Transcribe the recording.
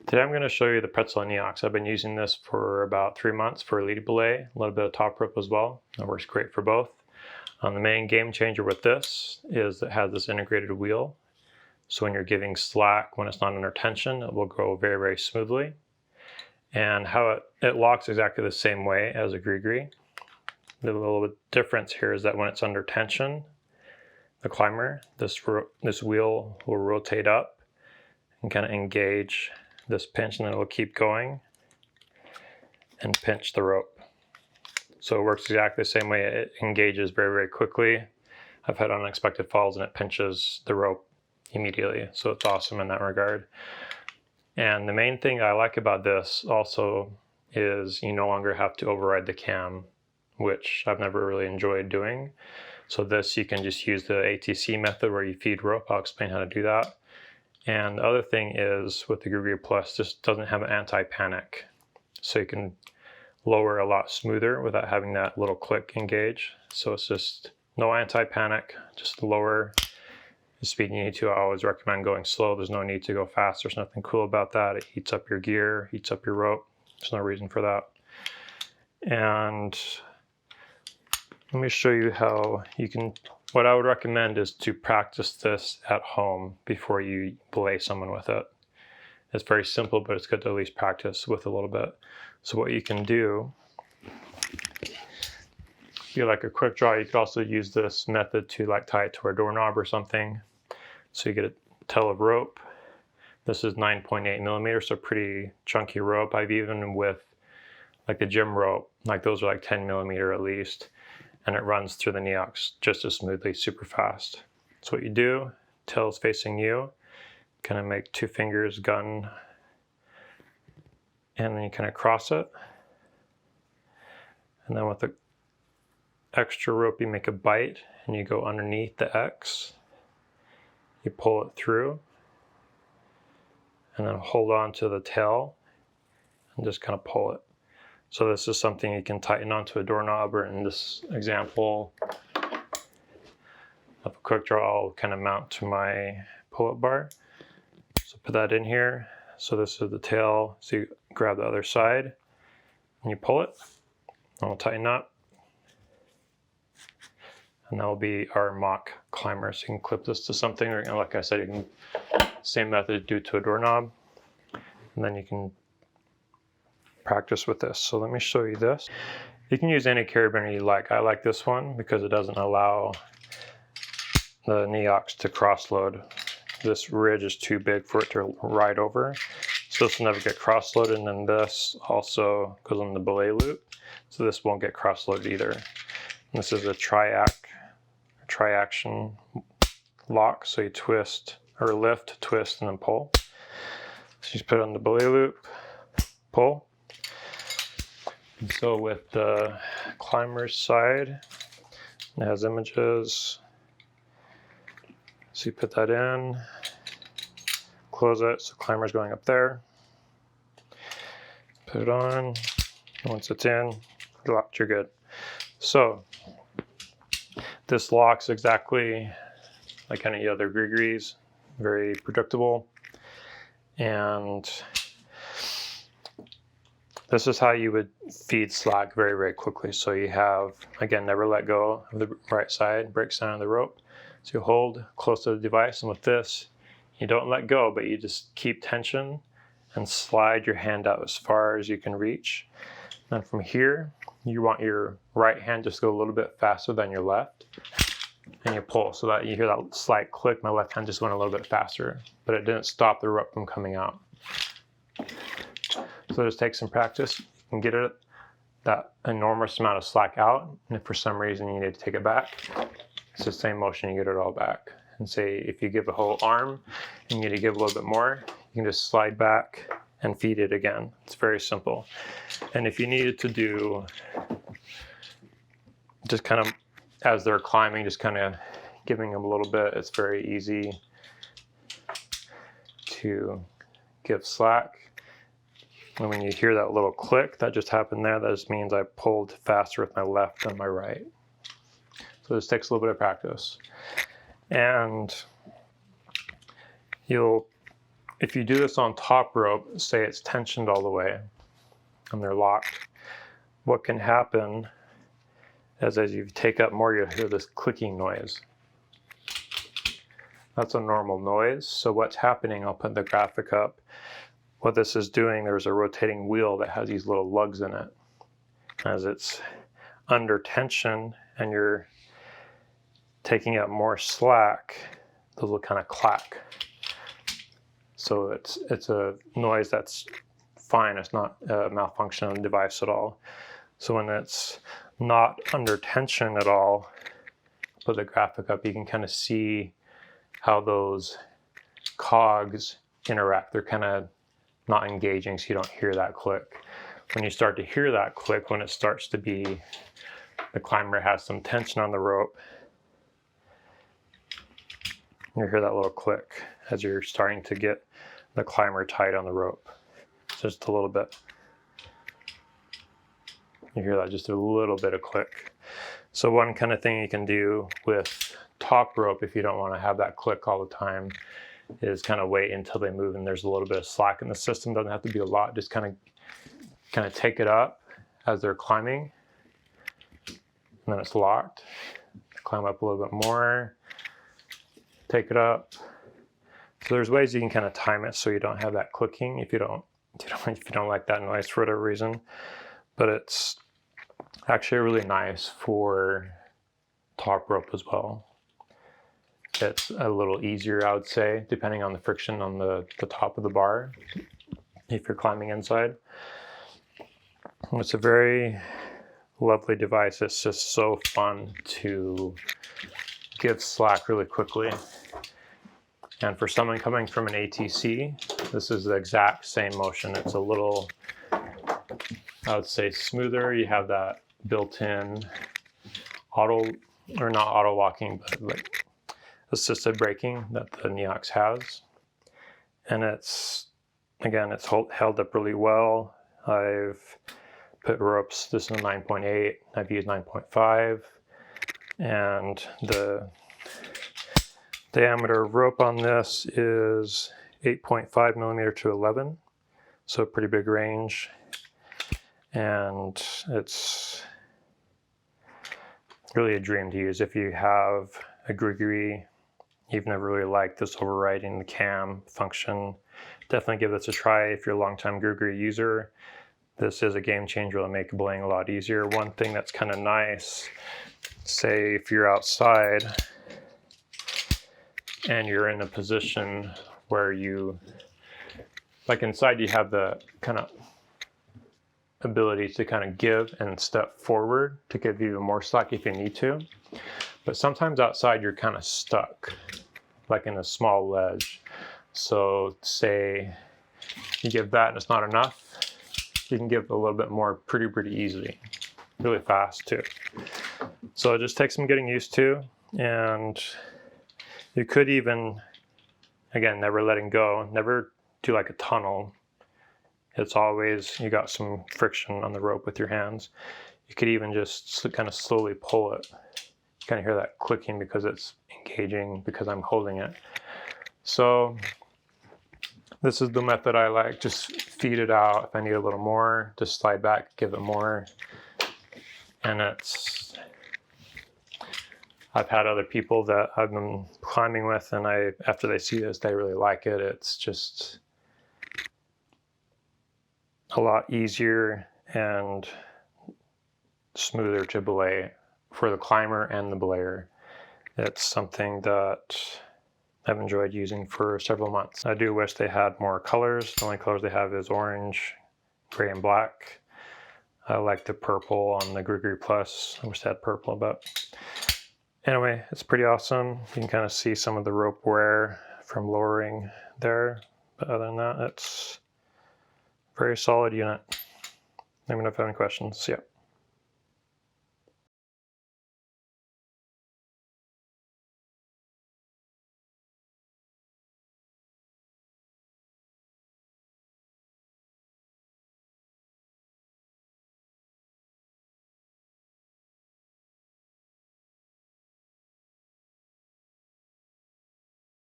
Today I'm going to show you the Petzl NEOX. I've been using this for about 3 months for lead belay, a little bit of top rope as well. It works great for both. The main game changer with this is it has this integrated wheel. So when you're giving slack, when it's not under tension, it will go very, very smoothly. And how it locks exactly the same way as a gree-gree. The little difference here is that when it's under tension, the climber, this wheel will rotate up and kind of engage this pinch, and then it'll keep going and pinch the rope. So it works exactly the same way. It engages very, very quickly. I've had unexpected falls and it pinches the rope immediately. So it's awesome in that regard. And the main thing I like about this also is you no longer have to override the cam, which I've never really enjoyed doing. So this, you can just use the ATC method where you feed rope. I'll explain how to do that. And the other thing is with the gree-gree Plus, this doesn't have an anti-panic. So you can lower a lot smoother without having that little click engage. So it's just no anti-panic, just lower the speed you need to. I always recommend going slow. There's no need to go fast. There's nothing cool about that. It heats up your gear, heats up your rope. There's no reason for that. And let me show you how you can. What I would recommend is to practice this at home before you belay someone with it. It's very simple, but it's good to at least practice with a little bit. So what you can do, if you like a quick draw, you could also use this method to like tie it to a doorknob or something. So you get a tail of rope. This is 9.8 millimeters, so pretty chunky rope. I've even with like the gym rope, like those are like 10 millimeter at least. And it runs through the NEOX just as smoothly, super fast. So what you do, tail is facing you, kind of make 2 fingers gun, and then you kind of cross it. And then with the extra rope, you make a bite, and you go underneath the X. You pull it through, and then hold on to the tail, and just kind of pull it. So this is something you can tighten onto a doorknob, or in this example of a quick draw, I'll kind of mount to my pull-up bar. So put that in here. So this is the tail. So you grab the other side and you pull it. And we'll tighten up. And that will be our mock climber. So you can clip this to something, or like I said, you can, same method, do it to a doorknob. And then you can practice with this. So let me show you this. You can use any carabiner you like. I like this one because it doesn't allow the NEOX to cross load. This ridge is too big for it to ride over. So this will never get cross loaded, and then this also goes on the belay loop. So this won't get cross loaded either. And this is a tri-action lock. So you twist or lift, twist, and then pull. So you just put it on the belay loop, pull. And so with the climber's side, it has images. So you put that in, close it, so climber's going up there. Put it on, once it's in, locked, you're good. So this locks exactly like any other gree-grees, very predictable. And this is how you would feed slack very, very quickly. So you have, again, never let go of the right side, break center of the rope. So you hold close to the device, and with this, you don't let go, but you just keep tension and slide your hand out as far as you can reach. And from here, you want your right hand just to go a little bit faster than your left, and you pull so that you hear that slight click. My left hand just went a little bit faster, but it didn't stop the rope from coming out. So just take some practice. You can get it that enormous amount of slack out, and if for some reason you need to take it back, it's the same motion, you get it all back. And say if you give a whole arm and you need to give a little bit more, you can just slide back and feed it again. It's very simple. And if you needed to do just kind of as they're climbing, just kind of giving them a little bit, it's very easy to give slack. And when you hear that little click that just happened there, that just means I pulled faster with my left than my right. So this takes a little bit of practice. And you'll if you do this on top rope, say it's tensioned all the way and they're locked, what can happen is as you take up more, you'll hear this clicking noise. That's a normal noise. So what's happening, I'll put the graphic up. What this is doing, there's a rotating wheel that has these little lugs in it. As it's under tension and you're taking up more slack, those will kind of clack. So it's a noise that's fine. It's not a malfunction on the device at all. So when it's not under tension at all, put the graphic up, you can kind of see how those cogs interact. They're kind of not engaging, so you don't hear that click. When you start to hear that click, when it starts to be, the climber has some tension on the rope, you hear that little click as you're starting to get the climber tight on the rope. Just a little bit. You hear that, just a little bit of click. So one kind of thing you can do with top rope, if you don't want to have that click all the time, is kind of wait until they move and there's a little bit of slack in the system. Doesn't have to be a lot. Just kind of take it up as they're climbing, and then it's locked. Climb up a little bit more, take it up. So there's ways you can kind of time it so you don't have that clicking if you don't like that noise for whatever reason. But it's actually really nice for top rope as well. It's a little easier, I would say, depending on the friction on the top of the bar if you're climbing inside. It's a very lovely device. It's just so fun to give slack really quickly. And for someone coming from an ATC, this is the exact same motion. It's a little, I would say, smoother. You have that built-in auto, or not auto locking, but like assisted braking that the NEOX has. And it's, again, it's held up really well. I've put ropes, this is a 9.8, I've used 9.5, and the diameter of rope on this is 8.5 millimeter to 11, so a pretty big range. And it's really a dream to use if you have a griggery. You've never really liked this overriding the cam function. Definitely give this a try if you're a long-time griggery user. This is a game changer. It'll make belaying a lot easier. One thing that's kind of nice, say if you're outside and you're in a position where you, like inside, you have the kind of ability to kind of give and step forward to give you more slack if you need to. But sometimes outside you're kind of stuck, like in a small ledge. So say you give that and it's not enough, you can give a little bit more pretty easily, really fast too. So it just takes some getting used to, and you could even, again, never letting go, never do like a tunnel. It's always, you got some friction on the rope with your hands. You could even just kind of slowly pull it. You kind of hear that clicking because it's engaging, because I'm holding it. So this is the method I like. Just feed it out. If I need a little more, just slide back, give it more. And I've had other people that I've been climbing with, and after they see this, they really like it. It's just a lot easier and smoother to belay for the climber and the belayer. It's something that I've enjoyed using for several months. I do wish they had more colors. The only colors they have is orange, gray, and black. I like the purple on the Griggery Plus. I wish they had purple, but anyway, it's pretty awesome. You can kind of see some of the rope wear from lowering there. But other than that, it's a very solid unit. Let me know if you have any questions. See ya.